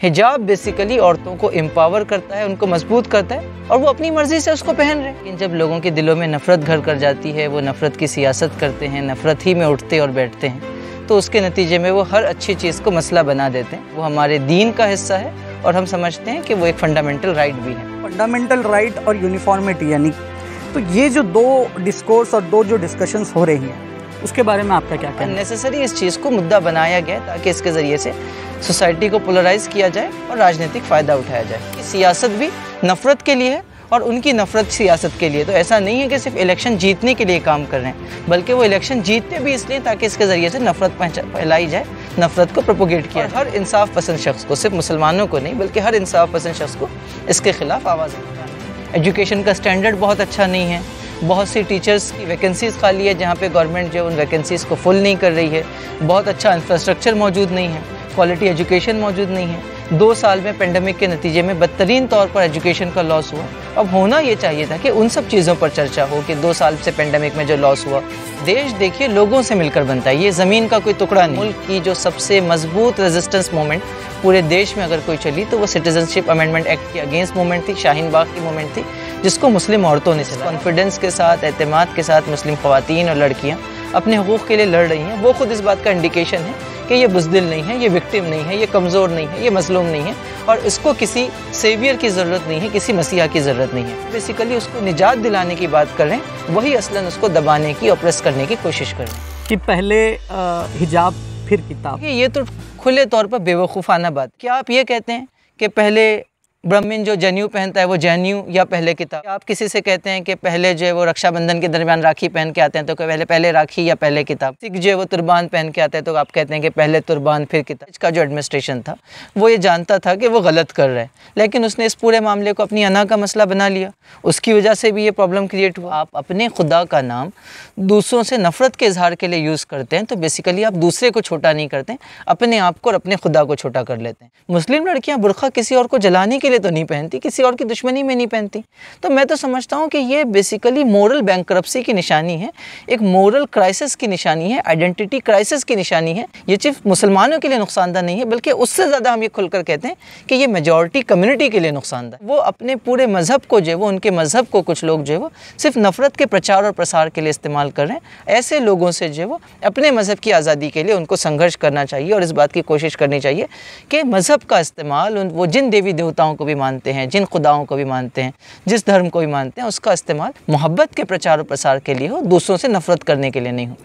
हिजाब बेसिकली औरतों को एम्पावर करता है, उनको मजबूत करता है और वो अपनी मर्जी से उसको पहन रहे हैं। लेकिन जब लोगों के दिलों में नफरत घर कर जाती है, वो नफरत की सियासत करते हैं, नफरत ही में उठते और बैठते हैं, तो उसके नतीजे में वो हर अच्छी चीज़ को मसला बना देते हैं। वो हमारे दीन का हिस्सा है और हम समझते हैं कि वो एक फंडामेंटल राइट भी है। फंडामेंटल राइट और यूनिफॉर्मिटी, यानी तो ये जो दो डिस्कोर्स और दो जो डिस्कशंस हो रही हैं, उसके बारे में आपका क्या कहना है? नेसेसरी इस चीज़ को मुद्दा बनाया गया ताकि इसके ज़रिए से सोसाइटी को पोलराइज किया जाए और राजनीतिक फ़ायदा उठाया जाए। सियासत भी नफ़रत के लिए है और उनकी नफ़रत सियासत के लिए। तो ऐसा नहीं है कि सिर्फ इलेक्शन जीतने के लिए काम कर रहे हैं, बल्कि वो इलेक्शन जीतते भी इसलिए ताकि इसके ज़रिए से नफ़रत फैलाई जाए, नफ़रत को प्रोपोगेट किया जाए। हर इंसाफ पसंद शख्स को, सिर्फ मुसलमानों को नहीं बल्कि हर इंसाफ पसंद शख्स को इसके ख़िलाफ़ आवाज़ उठानी। एजुकेशन का स्टैंडर्ड बहुत अच्छा नहीं है, बहुत सी टीचर्स की वैकेंसीज़ खाली है जहाँ पे गवर्नमेंट जो उन वैकेंसीज़ को फुल नहीं कर रही है। बहुत अच्छा इंफ्रास्ट्रक्चर मौजूद नहीं है, क्वालिटी एजुकेशन मौजूद नहीं है। 2 साल में पेंडेमिक के नतीजे में बदतरीन तौर पर एजुकेशन का लॉस हुआ। अब होना ये चाहिए था कि उन सब चीज़ों पर चर्चा हो कि 2 साल से पेंडेमिक में जो लॉस हुआ। देश देखिए लोगों से मिलकर बनता है, ये ज़मीन का कोई टुकड़ा नहीं। मुल्क की जो सबसे मजबूत रेजिस्टेंस मूवमेंट पूरे देश में अगर कोई चली तो वो सिटीजनशिप अमेंडमेंट एक्ट के अगेंस्ट मूवमेंट थी, शाहीन बाग की मूवमेंट थी, जिसको मुस्लिम औरतों ने कॉन्फिडेंस के साथ, एतमाद के साथ मुस्लिम ख़वातीन और लड़कियाँ अपने हुकूक़ के लिए लड़ रही हैं। वो खुद इस बात का इंडिकेशन है कि ये बुज़दिल नहीं है, ये विक्टिम नहीं है, ये कमज़ोर नहीं है, ये मज़लूम नहीं है और इसको किसी सेवियर की ज़रूरत नहीं है, किसी मसीहा की ज़रूरत नहीं है। बेसिकली उसको निजात दिलाने की बात कर रहे हैं, वही असलन उसको दबाने की, ऑप्रेस करने की कोशिश कर रहे हैं कि पहले हिजाब फिर किताब। ये तो खुले तौर पर बेवकूफ़ाना बात। क्या आप ये कहते हैं कि पहले ब्राह्मण जो जनेऊ पहनता है वो जनेऊ या पहले किताब? आप किसी से कहते हैं कि पहले जो है वो रक्षाबंधन के दरमियान राखी पहन के आते हैं तो पहले राखी या पहले किताब? सिख जो है वो तुरबान पहन के आते हैं तो आप कहते हैं कि पहले तुरबान फिर किताब। इसका जो एडमिनिस्ट्रेशन था वो ये जानता था कि वो गलत कर रहा है, लेकिन उसने इस पूरे मामले को अपनी अना का मसला बना लिया। उसकी वजह से भी ये प्रॉब्लम क्रिएट हुआ। आप अपने खुदा का नाम दूसरों से नफ़रत के इजहार के लिए यूज़ करते हैं तो बेसिकली आप दूसरे को छोटा नहीं करते, अपने आप को और अपने खुदा को छोटा कर लेते हैं। मुस्लिम लड़कियाँ बुर्का किसी और को जलाने के लिए तो नहीं पहनती, किसी और की दुश्मनी में नहीं पहनती। तो मैं तो समझता हूँ कि ये बेसिकली मोरल बैंकरप्सी की निशानी है, एक मोरल क्राइसिस की निशानी है, आइडेंटिटी क्राइसिस की निशानी है। ये सिर्फ मुसलमानों के लिए नुकसानदा नहीं है, बल्कि उससे ज़्यादा हम ये खुलकर कहते हैं कि ये मेजॉरिटी कम्युनिटी के लिए नुकसानदा। वो अपने पूरे मज़हब को जो है वो, उनके मज़हब को कुछ लोग जो है वो सिर्फ नफ़रत के प्रचार और प्रसार के लिए इस्तेमाल कर रहे हैं। ऐसे लोगों से जो है वो अपने मज़हब की आज़ादी के लिए उनको संघर्ष करना चाहिए और इस बात की कोशिश करनी चाहिए कि मज़हब का इस्तेमाल वो जिन देवी देवताओं को भी मानते हैं, जिन खुदाओं को भी मानते हैं, जिस धर्म को भी मानते हैं, उसका इस्तेमाल मोहब्बत के प्रचार और प्रसार के लिए हो, दूसरों से नफ़रत करने के लिए नहीं हो।